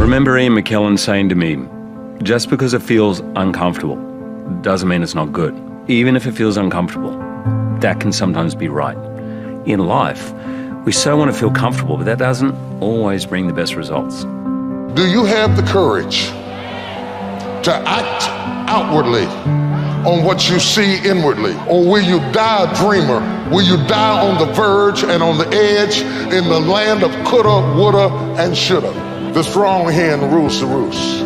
remember Ian McKellen saying to me, just because it feels uncomfortable doesn't mean it's not good. Even if it feels uncomfortable, that can sometimes be right. In life, we so want to feel comfortable, but that doesn't always bring the best results. Do you have the courage to act outwardly on what you see inwardly? Or will you die a dreamer? Will you die on the verge and on the edge in the land of coulda, woulda, and shoulda? The strong hen rules the roost.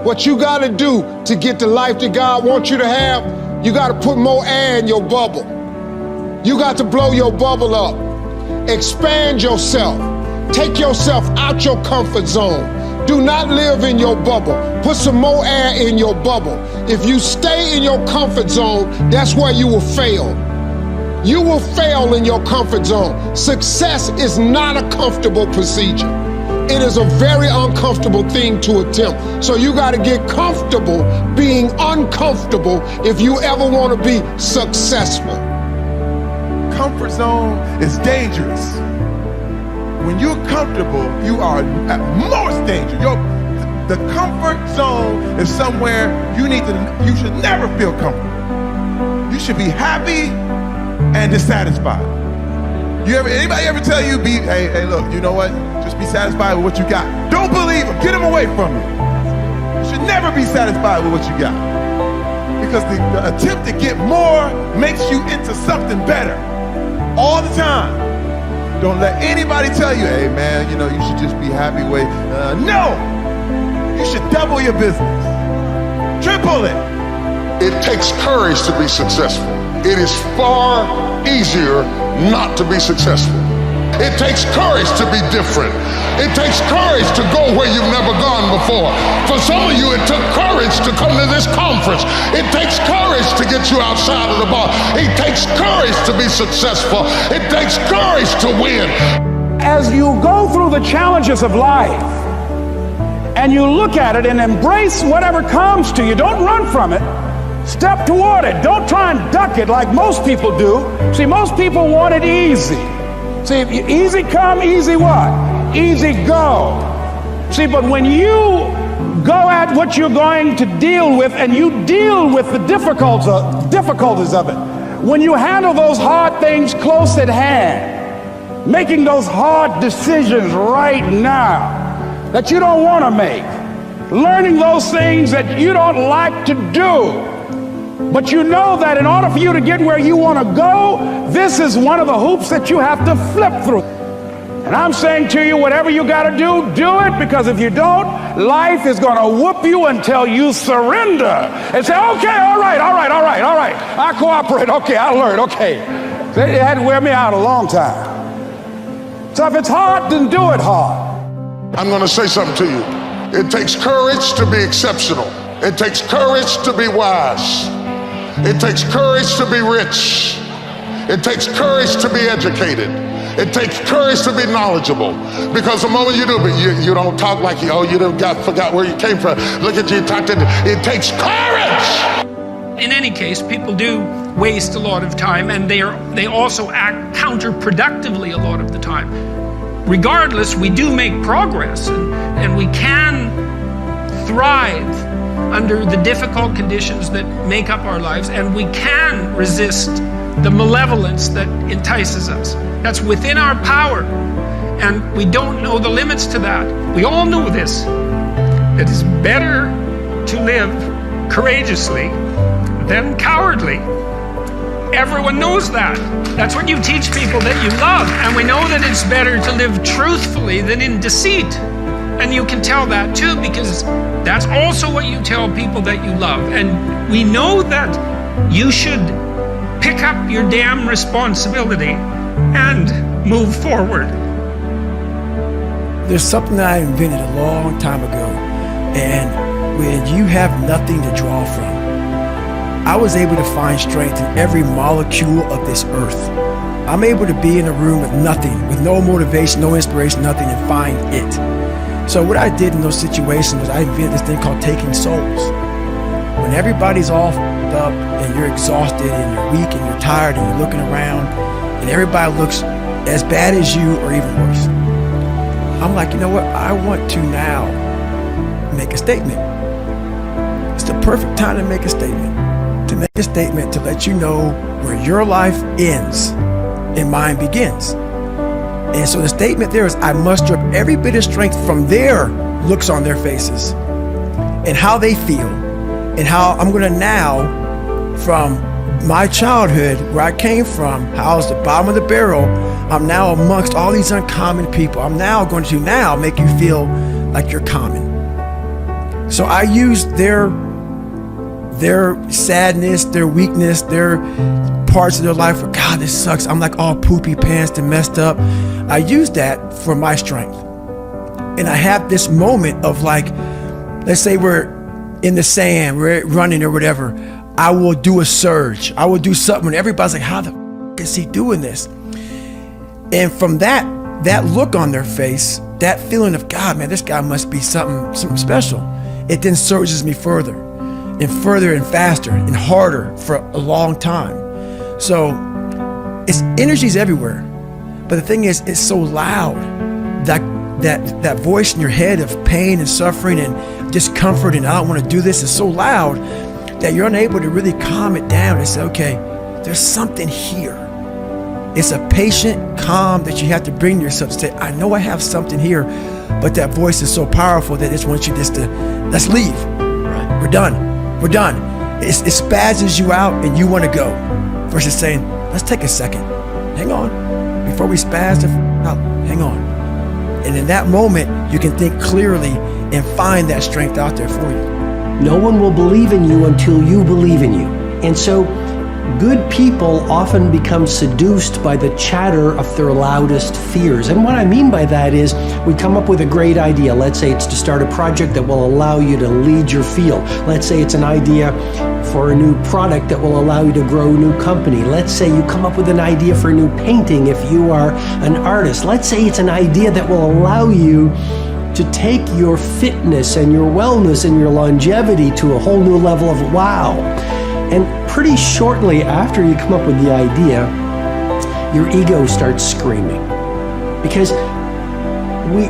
What you gotta do to get the life that God wants you to have, you gotta put more air in your bubble. You got to blow your bubble up. Expand yourself. Take yourself out your comfort zone. Do not live in your bubble. Put some more air in your bubble. If you stay in your comfort zone, that's where you will fail. You will fail in your comfort zone. Success is not a comfortable procedure. It is a very uncomfortable thing to attempt. So you gotta get comfortable being uncomfortable if you ever wanna be successful. Comfort zone is dangerous. When you're comfortable, you are at most danger. The comfort zone is somewhere you should never feel comfortable. You should be happy and dissatisfied. Anybody ever tell you, hey, look, you know what? Just be satisfied with what you got. Don't believe them, get them away from you. You should never be satisfied with what you got. Because the attempt to get more makes you into something better all the time. Don't let anybody tell you, hey man, you should just be happy with, no! You should double your business, triple it. It takes courage to be successful. It is far easier not to be successful. It takes courage to be different. It takes courage to go where you've never gone before. For some of you, it took courage to come to this conference. It takes courage to get you outside of the bar. It takes courage to be successful. It takes courage to win. As you go through the challenges of life and you look at it and embrace whatever comes to you, don't run from it. Step toward it. Don't try and duck it like most people do. See, most people want it easy. See, easy come, easy what? Easy go. See, but when you go at what you're going to deal with and you deal with the difficulties of it, when you handle those hard things close at hand, making those hard decisions right now that you don't want to make, learning those things that you don't like to do, but you know that in order for you to get where you want to go, this is one of the hoops that you have to flip through. And I'm saying to you, whatever you got to do it, because if you don't, life is going to whoop you until you surrender and say, okay, all right, I cooperate, okay, I learned, okay. It had to wear me out a long time. So if it's hard, then do it hard. I'm going to say something to you. It takes courage to be exceptional. It takes courage to be wise. It takes courage to be rich. It takes courage to be educated. It takes courage to be knowledgeable. Because the moment you do, but you don't talk like you forgot where you came from. Look at you talking. It takes courage. In any case, people do waste a lot of time, and they also act counterproductively a lot of the time. Regardless, we do make progress, and we can thrive under the difficult conditions that make up our lives, and we can resist the malevolence that entices us. That's within our power, and we don't know the limits to that. We all know this. It is better to live courageously than cowardly. Everyone knows that. That's what you teach people that you love, and we know that it's better to live truthfully than in deceit. And you can tell that too, because that's also what you tell people that you love. And we know that you should pick up your damn responsibility and move forward. There's something that I invented a long time ago, and when you have nothing to draw from, I was able to find strength in every molecule of this earth. I'm able to be in a room with nothing, with no motivation, no inspiration, nothing, and find it. So what I did in those situations was I invented this thing called taking souls. When everybody's all f***ed up and you're exhausted and you're weak and you're tired and you're looking around and everybody looks as bad as you or even worse, I'm like, you know what? I want to now make a statement. It's the perfect time to make a statement. To make a statement to let you know where your life ends and mine begins. And so the statement there is, I muster up every bit of strength from their looks on their faces and how they feel, and how I'm going to now, from my childhood, where I came from, how I was the bottom of the barrel, I'm now amongst all these uncommon people. I'm now going to now make you feel like you're common. So I use their sadness, their weakness, their parts of their life where, God, this sucks. I'm like all poopy pants and messed up. I use that for my strength. And I have this moment of like, let's say we're in the sand, we're running or whatever. I will do a surge. I will do something and everybody's like, how the f is he doing this? And from that look on their face, that feeling of, God, man, this guy must be something special. It then surges me further and faster and harder for a long time. So it's energy's everywhere. But the thing is, it's so loud, that voice in your head of pain and suffering and discomfort and I don't want to do this is so loud that you're unable to really calm it down and say, okay, there's something here. It's a patient calm that you have to bring to yourself to say, I know I have something here, but that voice is so powerful that it wants you just to, let's leave. Right. We're done. It spazzes you out and you want to go versus saying, let's take a second. Hang on. Before we spaz out, hang on. And in that moment, you can think clearly and find that strength out there for you. No one will believe in you until you believe in you. And so good people often become seduced by the chatter of their loudest fears. And what I mean by that is we come up with a great idea. Let's say it's to start a project that will allow you to lead your field. Let's say it's an idea for a new product that will allow you to grow a new company. Let's say you come up with an idea for a new painting if you are an artist. Let's say it's an idea that will allow you to take your fitness and your wellness and your longevity to a whole new level of wow. And pretty shortly after you come up with the idea, your ego starts screaming. Because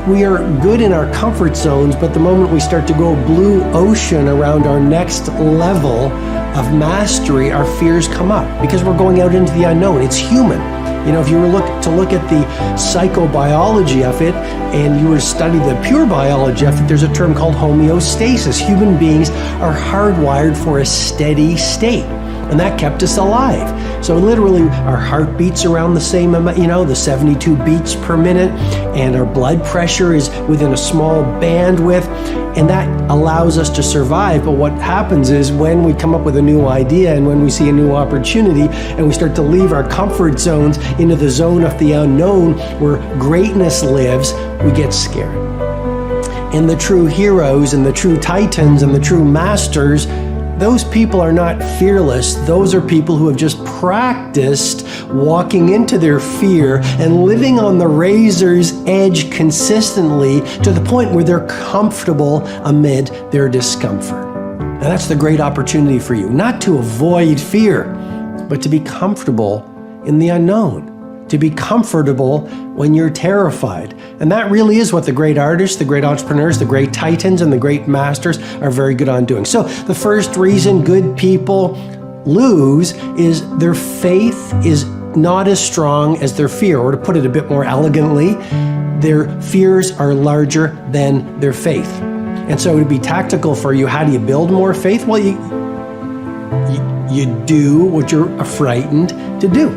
we are good in our comfort zones, but the moment we start to go blue ocean around our next level of mastery, our fears come up because we're going out into the unknown. It's human. You know, if you were to look at the psychobiology of it and you were to study the pure biology of it, there's a term called homeostasis. Human beings are hardwired for a steady state. And that kept us alive. So literally our heart beats around the same amount, the 72 beats per minute, and our blood pressure is within a small bandwidth, and that allows us to survive. But what happens is when we come up with a new idea and when we see a new opportunity and we start to leave our comfort zones into the zone of the unknown where greatness lives, we get scared. And the true heroes and the true titans and the true masters, those people are not fearless. Those are people who have just practiced walking into their fear and living on the razor's edge consistently to the point where they're comfortable amid their discomfort. And that's the great opportunity for you, not to avoid fear, but to be comfortable in the unknown, to be comfortable when you're terrified. And that really is what the great artists, the great entrepreneurs, the great titans, and the great masters are very good on doing. So the first reason good people lose is their faith is not as strong as their fear, or to put it a bit more elegantly, their fears are larger than their faith. And so to be tactical for you, how do you build more faith? Well, you do what you're frightened to do.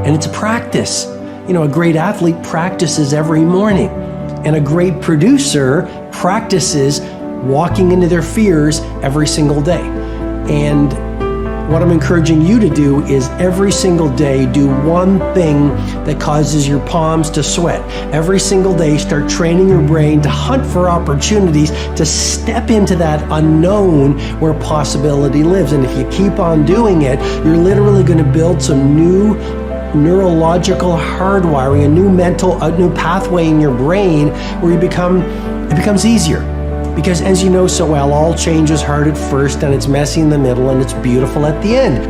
And it's a practice. A great athlete practices every morning, and a great producer practices walking into their fears every single day. And what I'm encouraging you to do is every single day do one thing that causes your palms to sweat. Every single day start training your brain to hunt for opportunities to step into that unknown where possibility lives. And if you keep on doing it, you're literally going to build some new neurological hardwiring, a new pathway in your brain where it becomes easier. Because as you know so well, all change is hard at first and it's messy in the middle and it's beautiful at the end.